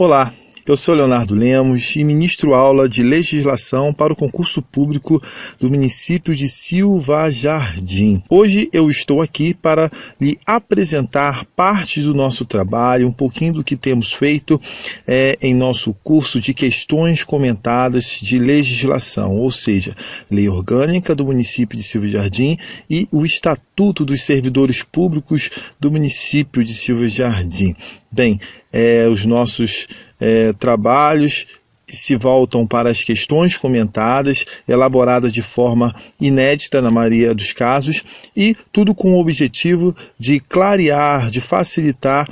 Olá, eu sou Leonardo Lemos e ministro aula de legislação para o concurso público do município de Silva Jardim. Hoje eu estou aqui para lhe apresentar parte do nosso trabalho, um pouquinho do que temos feito em nosso curso de questões comentadas de legislação, ou seja, lei orgânica do município de Silva Jardim e o Estatuto dos Servidores Públicos do município de Silva Jardim. Bem, os nossos trabalhos se voltam para as questões comentadas, elaboradas de forma inédita na maioria dos casos, e tudo com o objetivo de clarear, de facilitar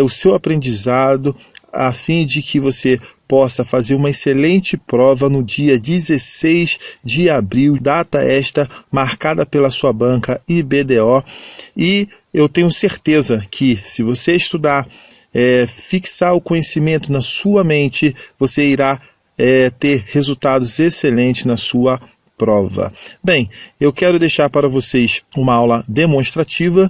o seu aprendizado, a fim de que você possa fazer uma excelente prova no dia 16 de abril, data esta marcada pela sua banca IBDO, e eu tenho certeza que se você estudar, fixar o conhecimento na sua mente, você irá ter resultados excelentes na sua prova. Bem, eu quero deixar para vocês uma aula demonstrativa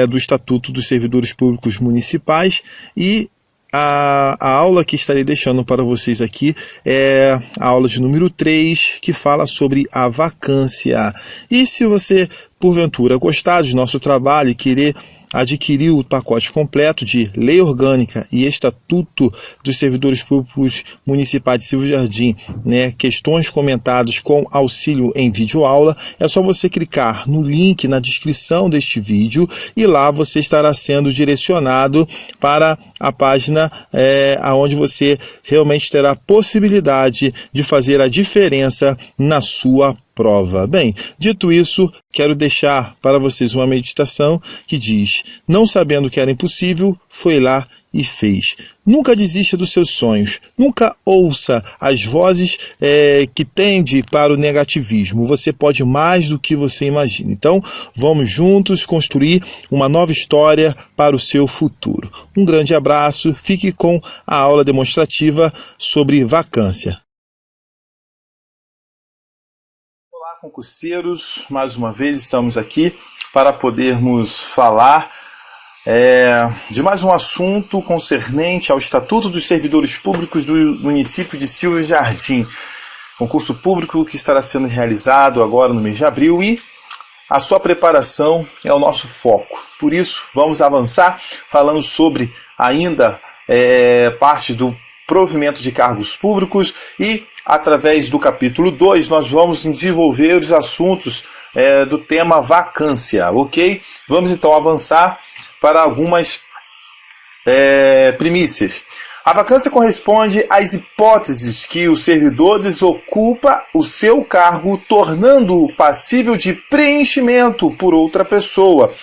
do Estatuto dos Servidores Públicos Municipais, e a aula que estarei deixando para vocês aqui é a aula de número 3, que fala sobre a vacância. E se você, porventura, gostar do nosso trabalho e querer adquirir o pacote completo de Lei Orgânica e Estatuto dos Servidores Públicos Municipais de Silva Jardim, questões comentadas com auxílio em videoaula, é só você clicar no link na descrição deste vídeo e lá você estará sendo direcionado para a página onde você realmente terá a possibilidade de fazer a diferença na sua prova. Bem, dito isso, quero deixar para vocês uma meditação que diz: não sabendo que era impossível, foi lá e fez. Nunca desista dos seus sonhos, nunca ouça as vozes que tendem para o negativismo. Você pode mais do que você imagina. Então, vamos juntos construir uma nova história para o seu futuro. Um grande abraço, fique com a aula demonstrativa sobre vacância. Olá, concurseiros, mais uma vez estamos aqui para podermos falar de mais um assunto concernente ao Estatuto dos Servidores Públicos do município de Silva Jardim. Concurso público que estará sendo realizado agora no mês de abril, e a sua preparação é o nosso foco. Por isso, vamos avançar falando sobre ainda parte do provimento de cargos públicos, e através do capítulo 2 nós vamos desenvolver os assuntos do tema vacância, ok? Vamos então avançar para algumas primícias. A vacância corresponde às hipóteses que o servidor desocupa o seu cargo, tornando-o passível de preenchimento por outra pessoa.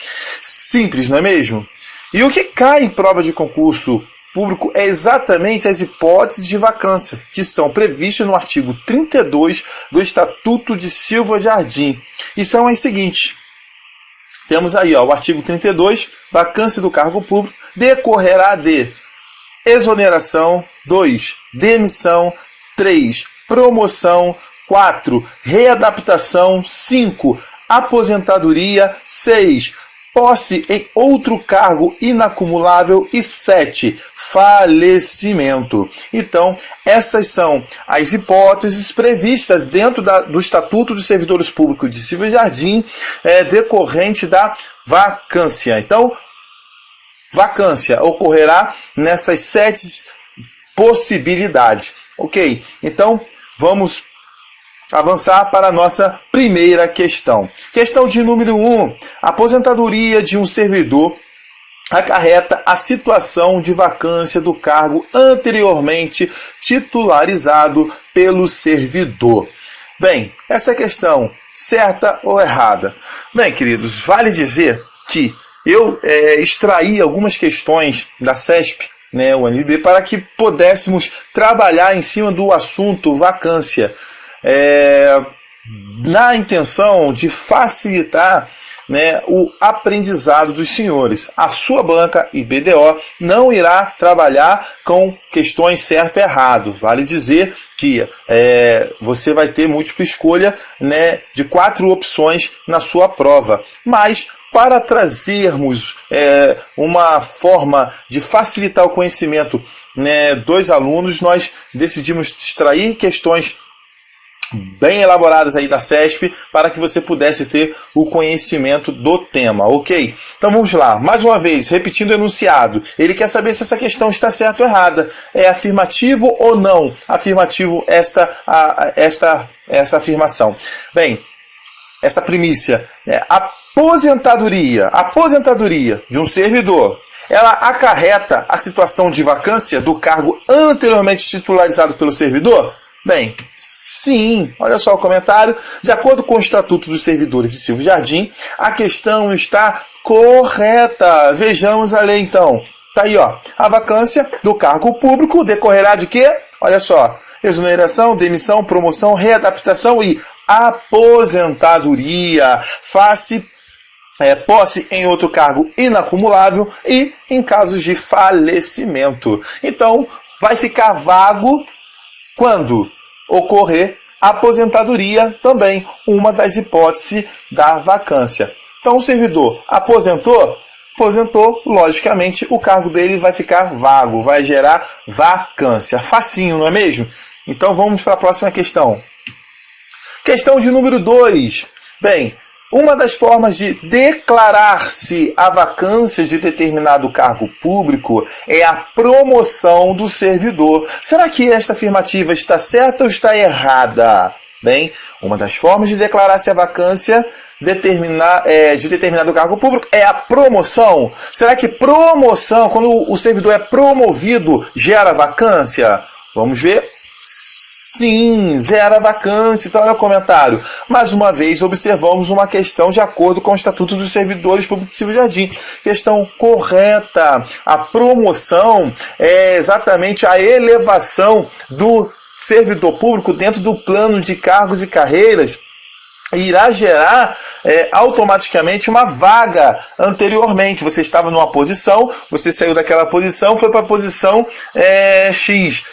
Simples, não é mesmo? E o que cai em prova de concurso público é exatamente as hipóteses de vacância, que são previstas no artigo 32 do Estatuto de Silva Jardim. E são as seguintes. Temos aí o artigo 32, vacância do cargo público decorrerá de exoneração, 2, demissão, 3, promoção, 4, readaptação, 5, aposentadoria, 6, posse em outro cargo inacumulável, e 7, falecimento. Então, essas são as hipóteses previstas dentro do Estatuto dos Servidores Públicos de Silva Jardim, decorrente da vacância. Então, vacância ocorrerá nessas 7 possibilidades. Ok? Então, vamos avançar para a nossa primeira questão. Questão de número 1. A aposentadoria de um servidor acarreta a situação de vacância do cargo anteriormente titularizado pelo servidor. Bem, essa questão, certa ou errada? Bem, queridos, vale dizer que eu extraí algumas questões da CESP, o UNB, para que pudéssemos trabalhar em cima do assunto vacância, na intenção de facilitar o aprendizado dos senhores. A sua banca IBDO não irá trabalhar com questões certo e errado. Vale dizer que você vai ter múltipla escolha de 4 opções na sua prova, mas para trazermos uma forma de facilitar o conhecimento, né, dos alunos, nós decidimos extrair questões bem elaboradas aí da CESP para que você pudesse ter o conhecimento do tema, ok? Então vamos lá, mais uma vez, repetindo o enunciado. Ele quer saber se essa questão está certa ou errada. É afirmativo ou não? Afirmativo esta afirmação. Bem, essa primícia, aposentadoria de um servidor, ela acarreta a situação de vacância do cargo anteriormente titularizado pelo servidor? Bem, sim. Olha só o comentário. De acordo com o Estatuto dos Servidores de Silvio Jardim, a questão está correta. Vejamos a lei, então. Tá aí, ó. A vacância do cargo público decorrerá de quê? Olha só. Exoneração, demissão, promoção, readaptação e aposentadoria. Posse em outro cargo inacumulável e em casos de falecimento. Então, vai ficar vago quando ocorrer aposentadoria, também uma das hipóteses da vacância. Então, o servidor aposentou, logicamente, o cargo dele vai ficar vago, vai gerar vacância. Facinho, não é mesmo? Então, vamos para a próxima questão. Questão de número 2. Bem, uma das formas de declarar-se a vacância de determinado cargo público é a promoção do servidor. Será que esta afirmativa está certa ou está errada? Bem, uma das formas de declarar-se a vacância de determinado cargo público é a promoção. Será que promoção, quando o servidor é promovido, gera vacância? Vamos ver. Sim, zera a vacância. Então, olha o comentário. Mais uma vez, observamos uma questão de acordo com o Estatuto dos Servidores Públicos de Silvio Jardim. Questão correta. A promoção é exatamente a elevação do servidor público dentro do plano de cargos e carreiras. Irá gerar automaticamente uma vaga anteriormente. Você estava numa posição, você saiu daquela posição, foi para a posição X.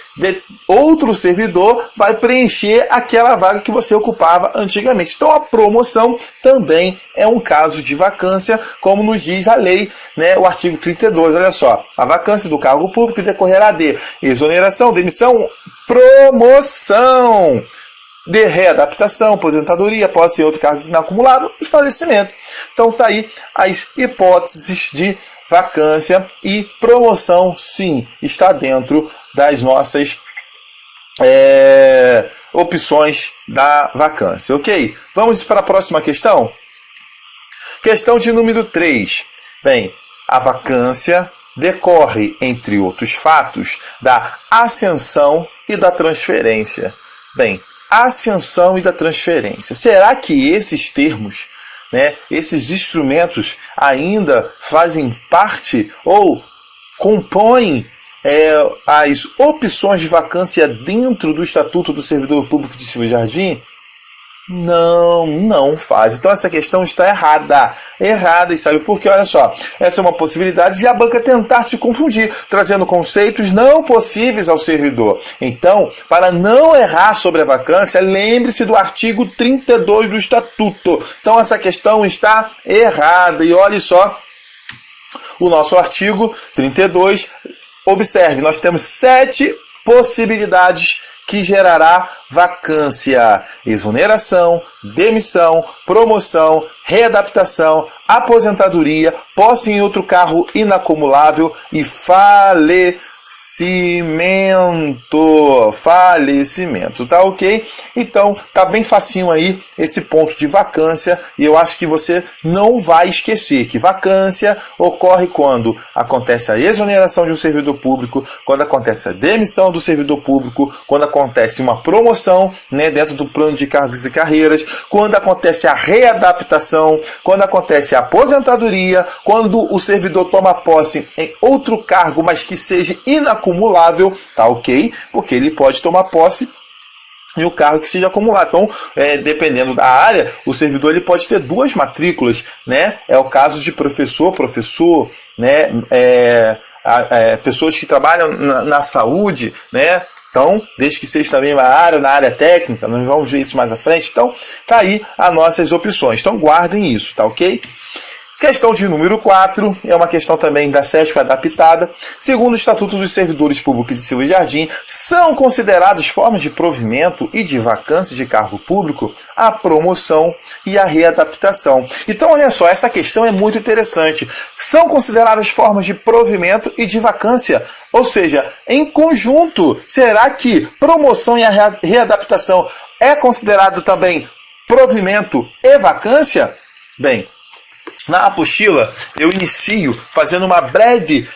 Outro servidor vai preencher aquela vaga que você ocupava antigamente. Então, a promoção também é um caso de vacância, como nos diz a lei, né, o artigo 32. Olha só, a vacância do cargo público decorrerá de exoneração, demissão, promoção, de readaptação, aposentadoria, posse em outro cargo inacumulável e falecimento. Então tá aí as hipóteses de vacância e promoção, sim, está dentro das nossas opções da vacância, ok? Vamos para a próxima questão? Questão de número 3. Bem, a vacância decorre, entre outros fatos, da ascensão e da transferência. Bem, ascensão e da transferência. Será que esses termos, né, esses instrumentos ainda fazem parte ou compõem as opções de vacância dentro do Estatuto do Servidor Público de Silvio Jardim? Não faz. Então essa questão está errada. E sabe por quê? Olha só, essa é uma possibilidade de a banca tentar te confundir, trazendo conceitos não possíveis ao servidor. Então, para não errar sobre a vacância, lembre-se do artigo 32 do Estatuto. Então essa questão está errada. E olhe só o nosso artigo 32. Observe, nós temos 7 possibilidades que gerará vacância: exoneração, demissão, promoção, readaptação, aposentadoria, posse em outro cargo inacumulável e falecimento. Tá ok? Então, tá bem facinho aí esse ponto de vacância, e eu acho que você não vai esquecer que vacância ocorre quando acontece a exoneração de um servidor público, quando acontece a demissão do servidor público, quando acontece uma promoção, né, dentro do plano de cargos e carreiras, quando acontece a readaptação, quando acontece a aposentadoria, quando o servidor toma posse em outro cargo, mas que seja inacumulável, tá ok? Porque ele pode tomar posse em um cargo que seja acumulado. Então, dependendo da área, o servidor ele pode ter 2 matrículas, né? É o caso de professor, né? Pessoas que trabalham na saúde, né? Então, desde que seja também na área técnica, nós vamos ver isso mais à frente. Então, tá aí as nossas opções. Então, guardem isso, tá ok? Questão de número 4, é uma questão também da SESP adaptada. Segundo o Estatuto dos Servidores Públicos de Silva Jardim, são consideradas formas de provimento e de vacância de cargo público a promoção e a readaptação. Então, olha só, essa questão é muito interessante. São consideradas formas de provimento e de vacância, ou seja, em conjunto. Será que promoção e a readaptação é considerado também provimento e vacância? Bem, na apostila, eu inicio fazendo uma breve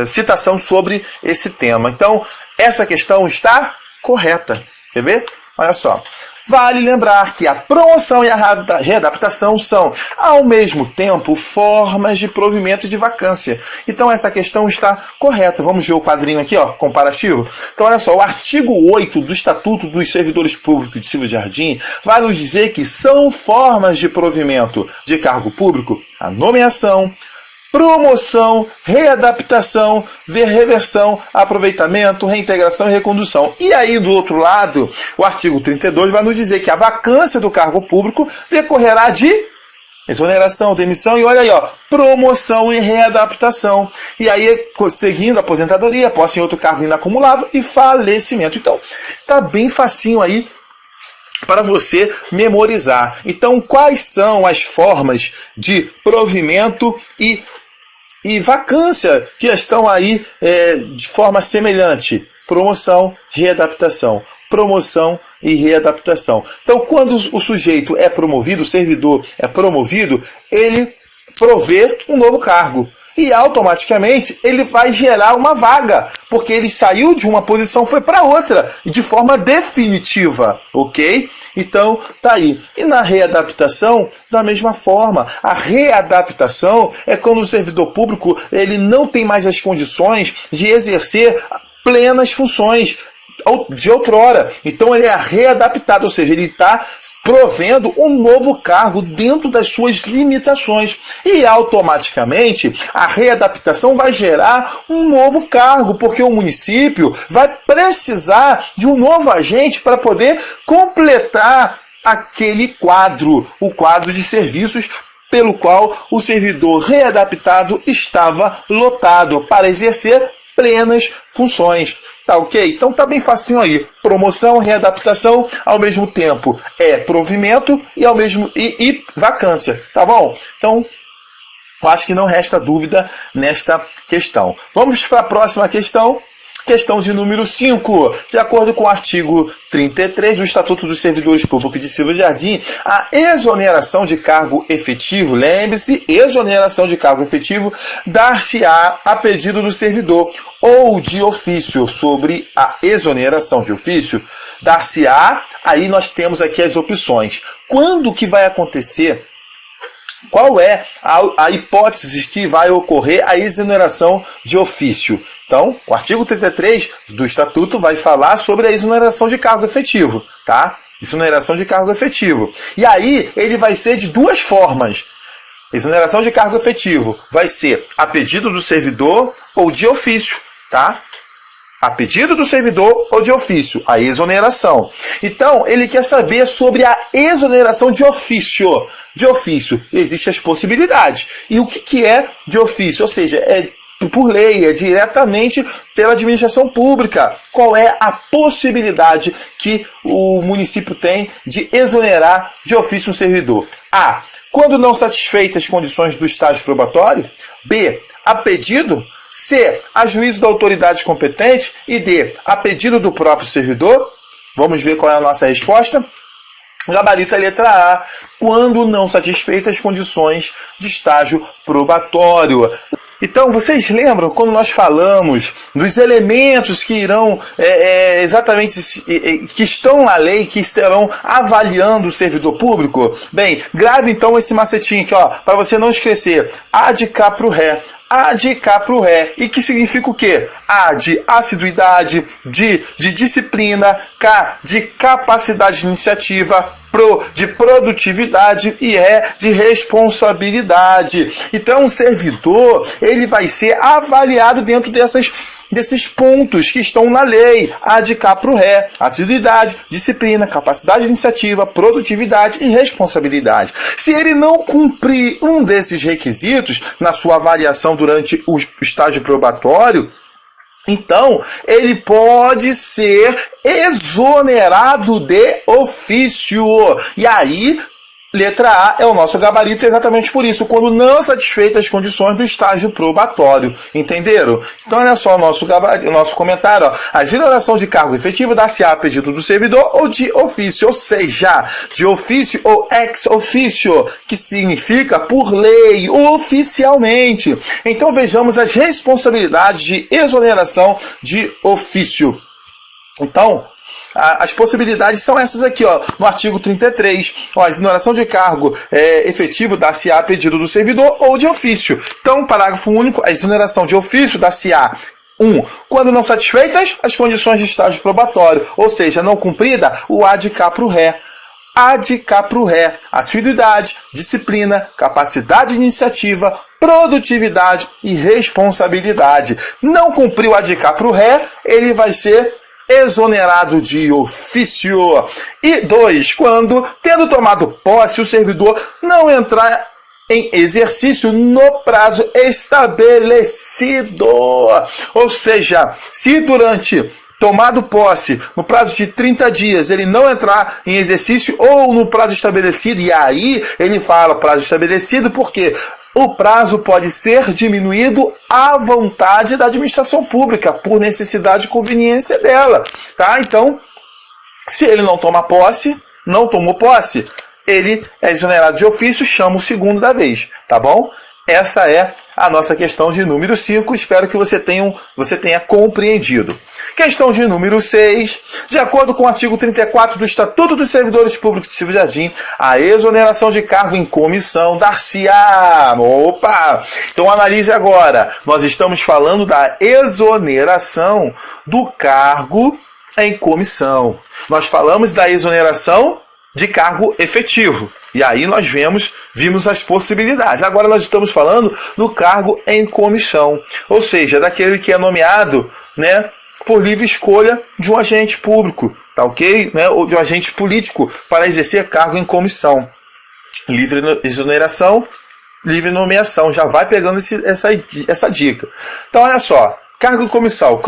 citação sobre esse tema. Então, essa questão está correta. Quer ver? Olha só. Vale lembrar que a promoção e a readaptação são, ao mesmo tempo, formas de provimento e de vacância. Então, essa questão está correta. Vamos ver o quadrinho aqui, ó, comparativo. Então, olha só, o artigo 8 do Estatuto dos Servidores Públicos de Silva Jardim vai nos dizer que são formas de provimento de cargo público a nomeação, promoção, readaptação, reversão, aproveitamento, reintegração e recondução. E aí, do outro lado, o artigo 32 vai nos dizer que a vacância do cargo público decorrerá de exoneração, demissão e, olha aí, ó, promoção e readaptação. E aí, seguindo a aposentadoria, posse em outro cargo inacumulável e falecimento. Então, tá bem facinho aí para você memorizar. Então, quais são as formas de provimento e vacância que estão aí de forma semelhante? Promoção, readaptação. Promoção e readaptação. Então, quando o sujeito é promovido, o servidor é promovido, ele provê um novo cargo. E automaticamente ele vai gerar uma vaga, porque ele saiu de uma posição e foi para outra, de forma definitiva, ok? Então, tá aí. E na readaptação, da mesma forma. A readaptação é quando o servidor público ele não tem mais as condições de exercer plenas funções de outrora. Então ele é readaptado, ou seja, ele está provendo um novo cargo dentro das suas limitações. E automaticamente a readaptação vai gerar um novo cargo, porque o município vai precisar de um novo agente para poder completar aquele quadro, o quadro de serviços pelo qual o servidor readaptado estava lotado para exercer plenas funções. Tá ok? Então tá bem facinho aí. Promoção, readaptação, ao mesmo tempo é provimento e vacância. Tá bom? Então, eu acho que não resta dúvida nesta questão. Vamos para a próxima questão. Questão de número 5. De acordo com o artigo 33 do Estatuto dos Servidores Públicos de Silva Jardim, a exoneração de cargo efetivo, lembre-se, exoneração de cargo efetivo, dar-se-á a pedido do servidor ou de ofício. Sobre a exoneração de ofício, dar-se-á, aí nós temos aqui as opções. Quando que vai acontecer? Qual é a hipótese que vai ocorrer a exoneração de ofício? Então, o artigo 33 do Estatuto vai falar sobre a exoneração de cargo efetivo, tá? Exoneração de cargo efetivo. E aí, ele vai ser de duas formas. Exoneração de cargo efetivo vai ser a pedido do servidor ou de ofício, tá? A pedido do servidor ou de ofício, a exoneração. Então, ele quer saber sobre a exoneração de ofício. De ofício, existem as possibilidades. E o que é de ofício? Ou seja, é por lei, é diretamente pela administração pública. Qual é a possibilidade que o município tem de exonerar de ofício um servidor? A. Quando não satisfeitas as condições do estágio probatório. B. A pedido. C. A juízo da autoridade competente. E D. A pedido do próprio servidor. Vamos ver qual é a nossa resposta. Gabarito a letra A. Quando não satisfeitas as condições de estágio probatório. Então, vocês lembram quando nós falamos dos elementos que irão que estão na lei, que estarão avaliando o servidor público? Bem, grave então esse macetinho aqui, ó, para você não esquecer. A de cá pro ré. A de cá pro ré. E que significa o quê? A de assiduidade, D de disciplina, K de capacidade de iniciativa, Pro de produtividade e Ré de responsabilidade. Então, o servidor ele vai ser avaliado dentro dessas desses pontos que estão na lei, a de cá pro ré: assiduidade, disciplina, capacidade de iniciativa, produtividade e responsabilidade. Se ele não cumprir um desses requisitos na sua avaliação durante o estágio probatório, então ele pode ser exonerado de ofício. E aí, letra A é o nosso gabarito exatamente por isso, quando não satisfeitas as condições do estágio probatório. Entenderam? Então, olha só o nosso comentário. Ó. A exoneração de cargo efetivo dá-se-á a pedido do servidor ou de ofício, ou seja, de ofício ou ex officio, que significa por lei, oficialmente. Então, vejamos as responsabilidades de exoneração de ofício. Então, as possibilidades são essas aqui, ó, no artigo 33. Ó, a exoneração de cargo efetivo dá-se-á a pedido do servidor ou de ofício. Então, parágrafo único, a exoneração de ofício dá-se-á 1. Quando não satisfeitas as condições de estágio probatório, ou seja, não cumprida o A de cá pro ré. A de cá pro ré: assiduidade, disciplina, capacidade de iniciativa, produtividade e responsabilidade. Não cumpriu A de cá pro ré, ele vai ser exonerado de ofício. E 2, quando, tendo tomado posse, o servidor não entrar em exercício no prazo estabelecido. Ou seja, se durante tomado posse, no prazo de 30 dias, ele não entrar em exercício ou no prazo estabelecido, e aí ele fala prazo estabelecido porque o prazo pode ser diminuído à vontade da administração pública, por necessidade e conveniência dela. Tá? Então, se ele não tomar posse, não tomou posse, ele é exonerado de ofício, chama o segundo da vez. Tá bom? Essa é a nossa questão de número 5. Espero que você tenha compreendido. Questão de número 6. De acordo com o artigo 34 do Estatuto dos Servidores Públicos de Silva Jardim, a exoneração de cargo em comissão dar-se-á. Opa! Então analise agora. Nós estamos falando da exoneração do cargo em comissão. Nós falamos da exoneração de cargo efetivo. E aí nós vimos as possibilidades. Agora nós estamos falando do cargo em comissão. Ou seja, daquele que é nomeado, né, por livre escolha de um agente público, tá ok? Né, ou de um agente político para exercer cargo em comissão. Livre exoneração, livre nomeação. Já vai pegando essa dica. Então olha só. Cargo em comissão.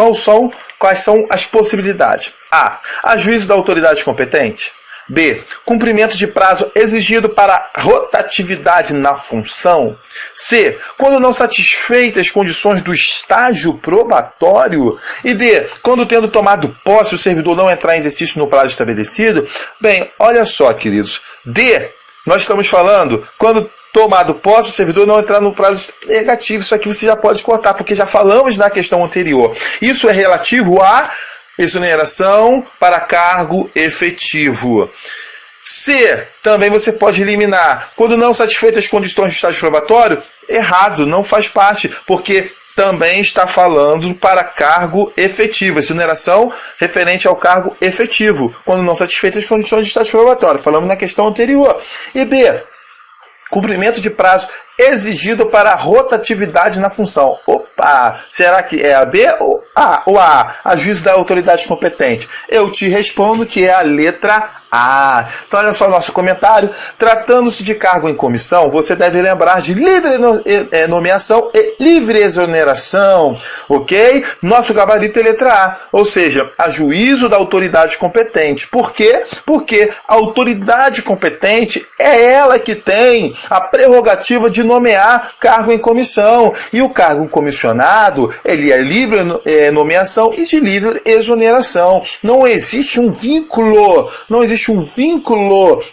Quais são as possibilidades? A. A juízo da autoridade competente. B. Cumprimento de prazo exigido para rotatividade na função. C. Quando não satisfeitas as condições do estágio probatório. E D. Quando, tendo tomado posse, o servidor não entrar em exercício no prazo estabelecido. Bem, olha só, queridos. D. Nós estamos falando quando tomado posse, o servidor não entrar no prazo negativo. Isso aqui você já pode cortar, porque já falamos na questão anterior. Isso é relativo a exoneração para cargo efetivo. C. Também você pode eliminar. Quando não satisfeitas as condições do estágio probatório, errado, não faz parte, porque também está falando para cargo efetivo. Exoneração referente ao cargo efetivo, quando não satisfeitas as condições de estágio probatório. Falamos na questão anterior. E B. Cumprimento de prazo exigido para a rotatividade na função. Opa! Será que é a B ou A? Ou A? A juízo da autoridade competente. Eu te respondo que é a letra A. Então olha só o nosso comentário. Tratando-se de cargo em comissão, você deve lembrar de livre nomeação e livre exoneração. Ok? Nosso gabarito é letra A. Ou seja, a juízo da autoridade competente. Por quê? Porque a autoridade competente é ela que tem a prerrogativa de nomear cargo em comissão. E o cargo comissionado, ele é livre nomeação e de livre exoneração. Não existe um vínculo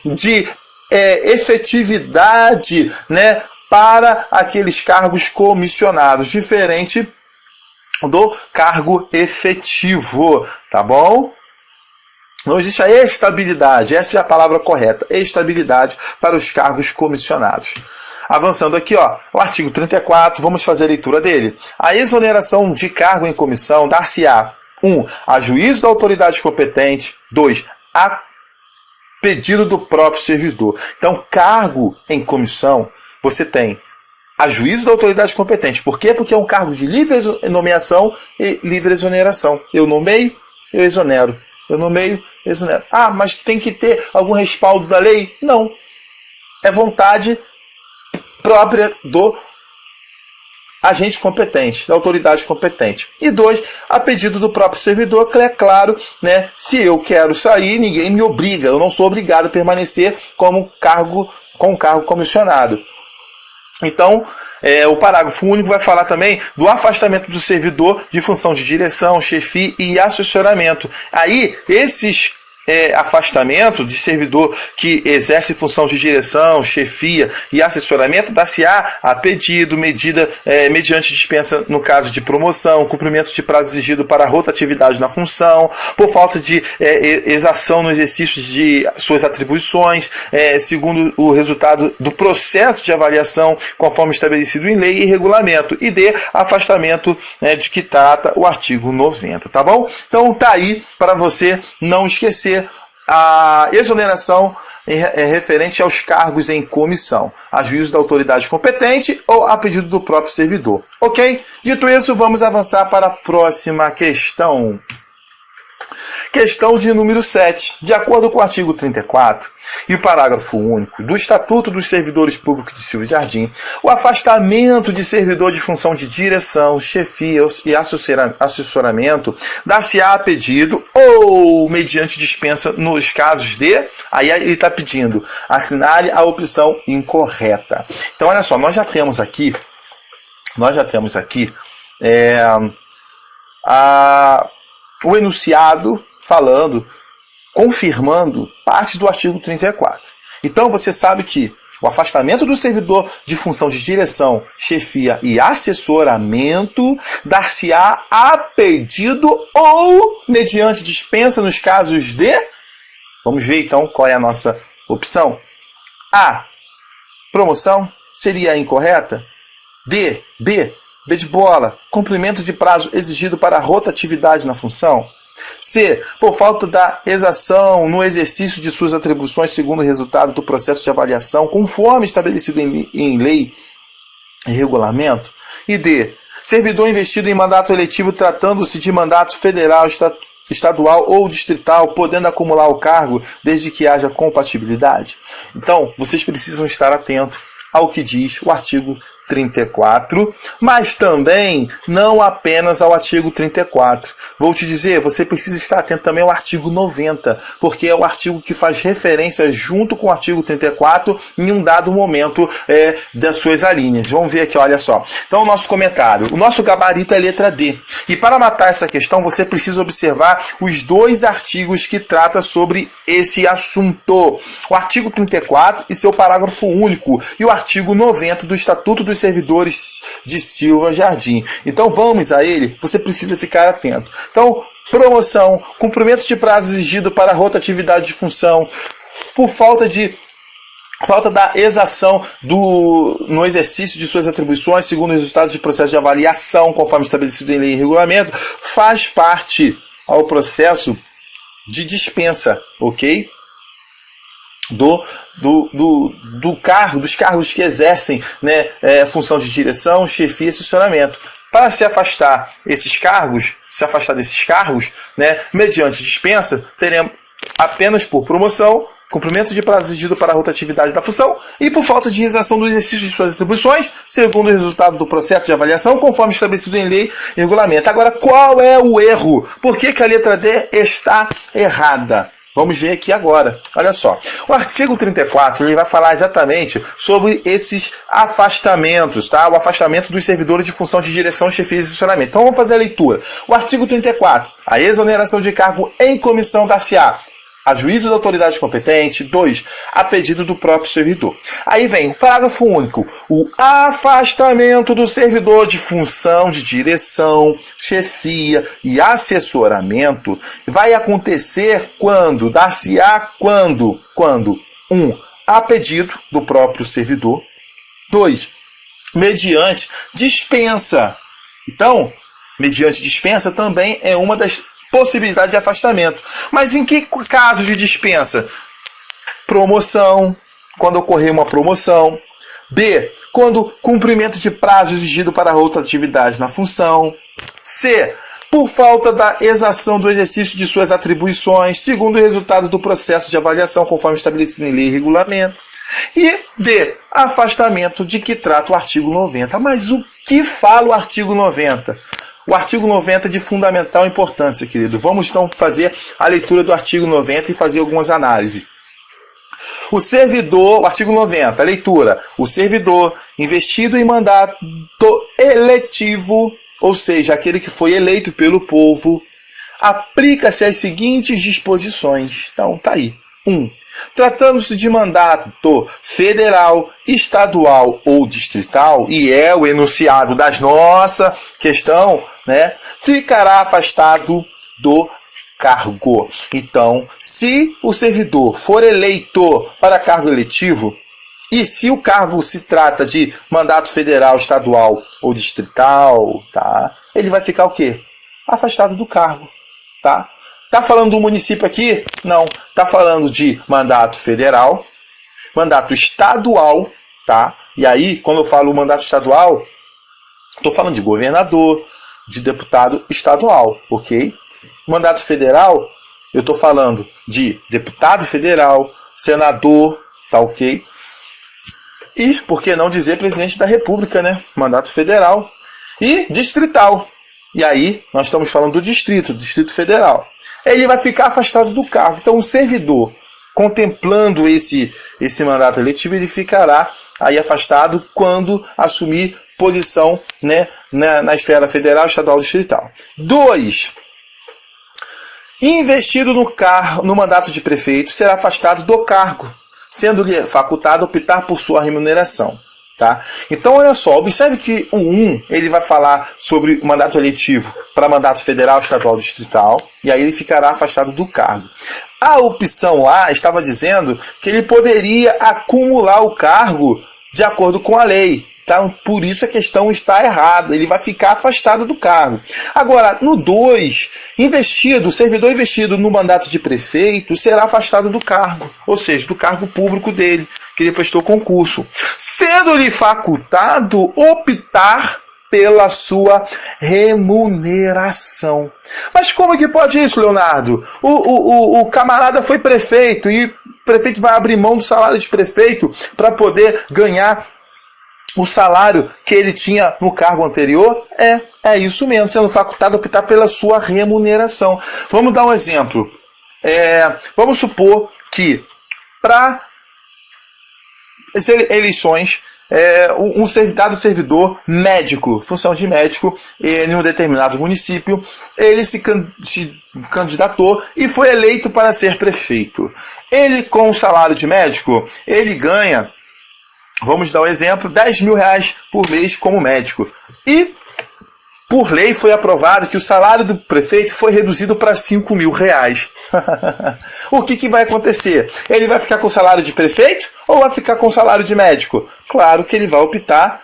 de efetividade, né, para aqueles cargos comissionados, diferente do cargo efetivo, tá bom? Não existe a estabilidade, essa é a palavra correta, estabilidade para os cargos comissionados. Avançando aqui, ó, o artigo 34, vamos fazer a leitura dele. A exoneração de cargo em comissão dar-se-á 1. A juízo da autoridade competente. 2. A pedido do próprio servidor. Então, cargo em comissão, você tem a juízo da autoridade competente. Por quê? Porque é um cargo de livre nomeação e livre exoneração. Eu nomeio, eu exonero. Eu nomeio, exonero. Ah, mas tem que ter algum respaldo da lei? Não. É vontade própria do agente competente, da autoridade competente. E 2, a pedido do próprio servidor, que é claro, né, se eu quero sair, ninguém me obriga. Eu não sou obrigado a permanecer com cargo comissionado. Então, o parágrafo único vai falar também do afastamento do servidor de função de direção, chefia e assessoramento. Aí, esses afastamento de servidor que exerce função de direção, chefia e assessoramento dar-se-á a pedido, medida mediante dispensa no caso de promoção, cumprimento de prazo exigido para rotatividade na função, por falta de exação no exercício de suas atribuições, segundo o resultado do processo de avaliação conforme estabelecido em lei e regulamento, e de afastamento de que trata o artigo 90, tá bom? Então tá aí para você não esquecer a exoneração referente aos cargos em comissão, a juízo da autoridade competente ou a pedido do próprio servidor. Ok? Dito isso, vamos avançar para a próxima questão. Questão de número 7. De acordo com o artigo 34 e o parágrafo único do Estatuto dos Servidores Públicos de Silva Jardim, o afastamento de servidor de função de direção, chefia e assessoramento dar-se-á a pedido ou mediante dispensa nos casos de... Aí ele está pedindo, assinale a opção incorreta. Então, olha só, nós já temos aqui o enunciado falando, confirmando parte do artigo 34. Então você sabe que o afastamento do servidor de função de direção, chefia e assessoramento dar-se-á a pedido ou mediante dispensa nos casos de... Vamos ver então qual é a nossa opção. A, promoção, seria a incorreta. B de bola, cumprimento de prazo exigido para a rotatividade na função. C, por falta da exação no exercício de suas atribuições segundo o resultado do processo de avaliação, conforme estabelecido em lei e regulamento. E D, servidor investido em mandato eletivo tratando-se de mandato federal, estadual ou distrital, podendo acumular o cargo desde que haja compatibilidade. Então, vocês precisam estar atentos ao que diz o artigo 34, mas também não apenas ao artigo 34. Vou te dizer, você precisa estar atento também ao artigo 90, porque é o artigo que faz referência junto com o artigo 34 em um dado momento das suas alíneas. Vamos ver aqui, olha só. Então, o nosso comentário. O nosso gabarito é a letra D. E para matar essa questão, você precisa observar os 2 artigos que tratam sobre esse assunto. O artigo 34 e seu parágrafo único. E o artigo 90 do Estatuto dos Servidores de Silva Jardim. Então vamos a ele, você precisa ficar atento. Então, promoção, cumprimento de prazo exigido para rotatividade de função, por falta da exação no exercício de suas atribuições, segundo o resultado de processo de avaliação, conforme estabelecido em lei e regulamento, faz parte ao processo de dispensa, ok? Dos cargos que exercem, né, função de direção, chefia e assessoramento. Para se afastar desses cargos, né, mediante dispensa, teremos apenas por promoção, cumprimento de prazo exigido para a rotatividade da função e por falta de exação do exercício de suas atribuições, segundo o resultado do processo de avaliação, conforme estabelecido em lei e regulamento. Agora, qual é o erro? Por que a letra D está errada? Vamos ver aqui agora. Olha só. O artigo 34 ele vai falar exatamente sobre esses afastamentos, tá? O afastamento dos servidores de função de direção, chefia e assessoramento. Então vamos fazer a leitura. O artigo 34. A exoneração de cargo em comissão dar-se-á a juízo da autoridade competente. 2. A pedido do próprio servidor. Aí vem o parágrafo único. O afastamento do servidor de função de direção, chefia e assessoramento vai acontecer quando? Dar-se-á quando? 1. A pedido do próprio servidor. 2. Mediante dispensa. Então, mediante dispensa também é uma das possibilidade de afastamento. Mas em que casos de dispensa? Promoção, quando ocorrer uma promoção. B, quando cumprimento de prazo exigido para outra atividade na função. C. Por falta da exação do exercício de suas atribuições, segundo o resultado do processo de avaliação conforme estabelecido em lei e regulamento. E D. Afastamento de que trata o artigo 90. Mas o que fala o artigo 90? O artigo 90 é de fundamental importância, querido. Vamos então fazer a leitura do artigo 90 e fazer algumas análises. O servidor, o artigo 90, leitura. O servidor investido em mandato eletivo, ou seja, aquele que foi eleito pelo povo, aplica-se às seguintes disposições. Então, tá aí. 1. Tratando-se de mandato federal, estadual ou distrital, e é o enunciado da nossa questão, né, ficará afastado do cargo. Então, se o servidor for eleito para cargo eletivo, e se o cargo se trata de mandato federal, estadual ou distrital, tá, ele vai ficar o quê? Afastado do cargo, tá? Tá falando do município aqui? Não. Tá falando de mandato federal, mandato estadual, tá? E aí, quando eu falo mandato estadual, estou falando de governador, de deputado estadual, ok? Mandato federal, eu estou falando de deputado federal, senador, tá ok? E, por que não dizer presidente da República, né? Mandato federal. E distrital. E aí, nós estamos falando do Distrito Federal. Ele vai ficar afastado do cargo. Então, o servidor, contemplando esse mandato eletivo, ele ficará aí afastado quando assumir posição, né, na esfera federal, estadual e distrital. 2. Investido no mandato de prefeito, será afastado do cargo, sendo-lhe facultado optar por sua remuneração. Tá? Então, olha só, observe que o 1 ele vai falar sobre o mandato eletivo para mandato federal, estadual e distrital, e aí ele ficará afastado do cargo. A opção A estava dizendo que ele poderia acumular o cargo de acordo com a lei. Então, por isso a questão está errada, ele vai ficar afastado do cargo. Agora, no 2, o servidor investido no mandato de prefeito será afastado do cargo, ou seja, do cargo público dele, que ele prestou concurso, sendo-lhe facultado optar pela sua remuneração. Mas como que pode isso, Leonardo? O camarada foi prefeito e o prefeito vai abrir mão do salário de prefeito para poder ganhar o salário que ele tinha no cargo anterior? É isso mesmo, sendo facultado a optar pela sua remuneração. Vamos dar um exemplo. Vamos supor que para as eleições, um servidor médico, função de médico, em um determinado município, ele se candidatou e foi eleito para ser prefeito. Ele, com o salário de médico, ele ganha, vamos dar um exemplo, R$10.000 por mês como médico. E, por lei, foi aprovado que o salário do prefeito foi reduzido para R$5.000. O que vai acontecer? Ele vai ficar com o salário de prefeito ou vai ficar com o salário de médico? Claro que ele vai optar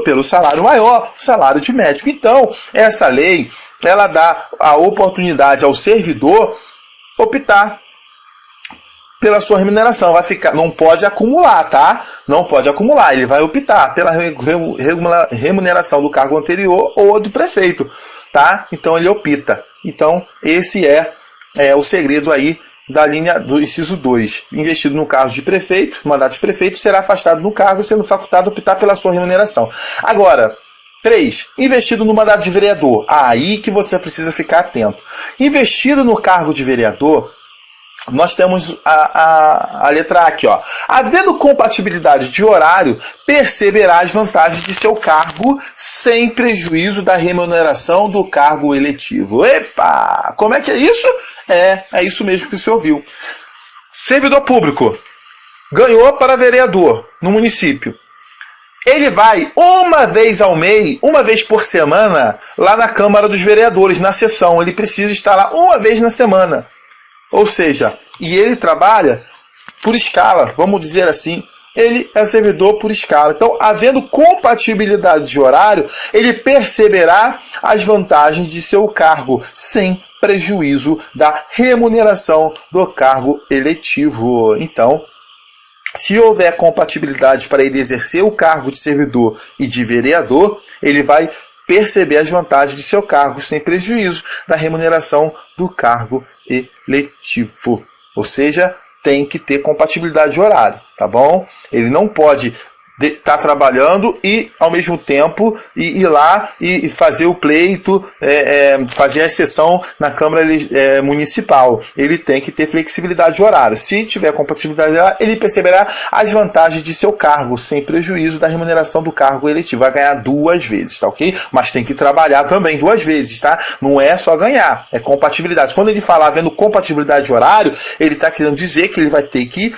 pelo salário maior, salário de médico. Então, essa lei, ela dá a oportunidade ao servidor optar pela sua remuneração. Vai ficar, não pode acumular, tá? Não pode acumular. Ele vai optar pela remuneração do cargo anterior ou do prefeito, tá? Então ele opta. Então esse é o segredo aí da linha do inciso 2. Investido no cargo de prefeito, mandato de prefeito, será afastado do cargo, sendo facultado a optar pela sua remuneração. Agora, 3. Investido no mandato de vereador. Aí que você precisa ficar atento. Investido no cargo de vereador, nós temos a letra A aqui, ó. Havendo compatibilidade de horário, perceberá as vantagens de seu cargo sem prejuízo da remuneração do cargo eletivo. Epa! Como é que é isso? É isso mesmo que você ouviu. Servidor público ganhou para vereador no município. Ele vai uma vez ao mês, uma vez por semana, lá na Câmara dos Vereadores, na sessão. Ele precisa estar lá uma vez na semana. Ou seja, e ele trabalha por escala, vamos dizer assim, ele é servidor por escala. Então, havendo compatibilidade de horário, ele perceberá as vantagens de seu cargo, sem prejuízo da remuneração do cargo eletivo. Então, Se houver compatibilidade para ele exercer o cargo de servidor e de vereador, ele vai perceber as vantagens de seu cargo sem prejuízo da remuneração do cargo eletivo. Ou seja, tem que ter compatibilidade de horário, tá bom? Ele não pode estar trabalhando e, ao mesmo tempo, ir lá e fazer o pleito, fazer a sessão na Câmara Municipal. Ele tem que ter flexibilidade de horário. Se tiver compatibilidade de horário, ele perceberá as vantagens de seu cargo, sem prejuízo da remuneração do cargo eletivo. Vai ganhar 2 vezes, tá ok? Mas tem que trabalhar também 2 vezes, tá? Não é só ganhar, é compatibilidade. Quando ele falar havendo compatibilidade de horário, ele está querendo dizer que ele vai ter que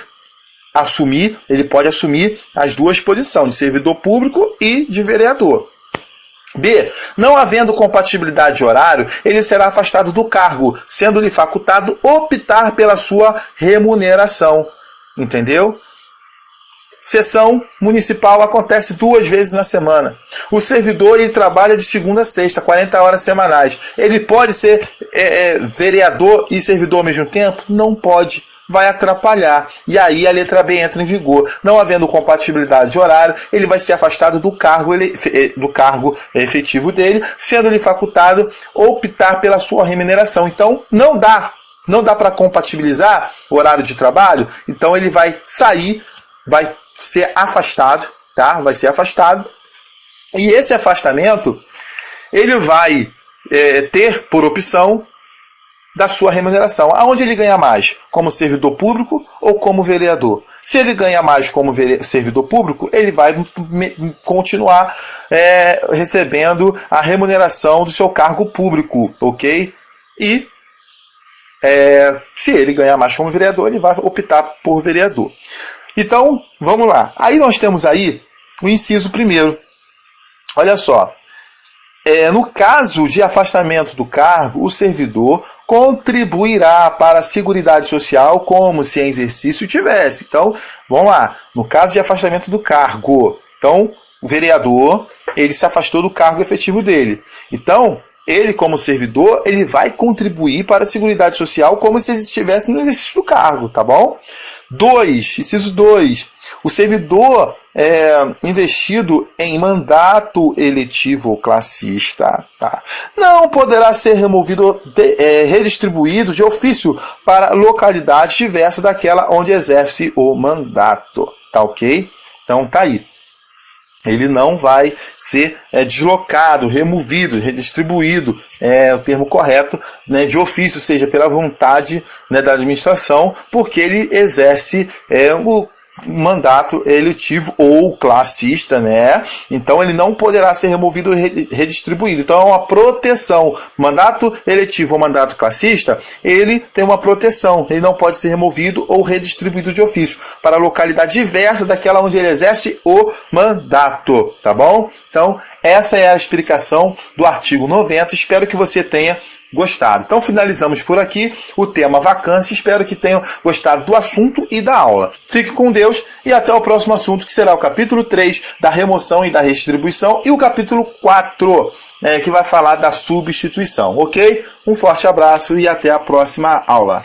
ele pode assumir as 2 posições, de servidor público e de vereador. B. Não havendo compatibilidade de horário, ele será afastado do cargo, sendo-lhe facultado optar pela sua remuneração. Entendeu? Sessão municipal acontece 2 vezes na semana. O servidor ele trabalha de segunda a sexta, 40 horas semanais. Ele pode ser vereador e servidor ao mesmo tempo? Não pode. Vai atrapalhar. E aí a letra B entra em vigor. Não havendo compatibilidade de horário, ele vai ser afastado do cargo efetivo dele, sendo-lhe facultado optar pela sua remuneração. Então, não dá para compatibilizar o horário de trabalho, então ele vai sair, vai ser afastado, tá? Vai ser afastado. E esse afastamento, ele vai ter por opção da sua remuneração. Aonde ele ganha mais? Como servidor público ou como vereador? Se ele ganha mais como servidor público, ele vai continuar recebendo a remuneração do seu cargo público, ok? E se ele ganhar mais como vereador, ele vai optar por vereador. Então, vamos lá. Aí nós temos aí o inciso 1º. Olha só. No caso de afastamento do cargo, o servidor contribuirá para a Seguridade Social como se em exercício tivesse. Então, vamos lá. No caso de afastamento do cargo, então, o vereador, ele se afastou do cargo efetivo dele. Então, ele, como servidor, ele vai contribuir para a Seguridade Social como se ele estivesse no exercício do cargo, tá bom? Inciso 2. O servidor investido em mandato eletivo ou classista, tá? Não poderá ser removido, redistribuído de ofício para localidade diversa daquela onde exerce o mandato, tá ok? Então tá aí. Ele não vai ser deslocado, removido, redistribuído, é o termo correto, né, de ofício, seja pela vontade, né, da administração, porque ele exerce o mandato eletivo ou classista, né? Então ele não poderá ser removido e redistribuído. Então é uma proteção. Mandato eletivo ou mandato classista, ele tem uma proteção. Ele não pode ser removido ou redistribuído de ofício para localidade diversa daquela onde ele exerce o mandato, tá bom? Então essa é a explicação do artigo 90. Espero que você tenha gostado. Então finalizamos por aqui o tema vacância. Espero que tenham gostado do assunto e da aula. Fique com Deus e até o próximo assunto, que será o capítulo 3 da remoção e da restribuição e o capítulo 4, que vai falar da substituição, ok? Um forte abraço e até a próxima aula.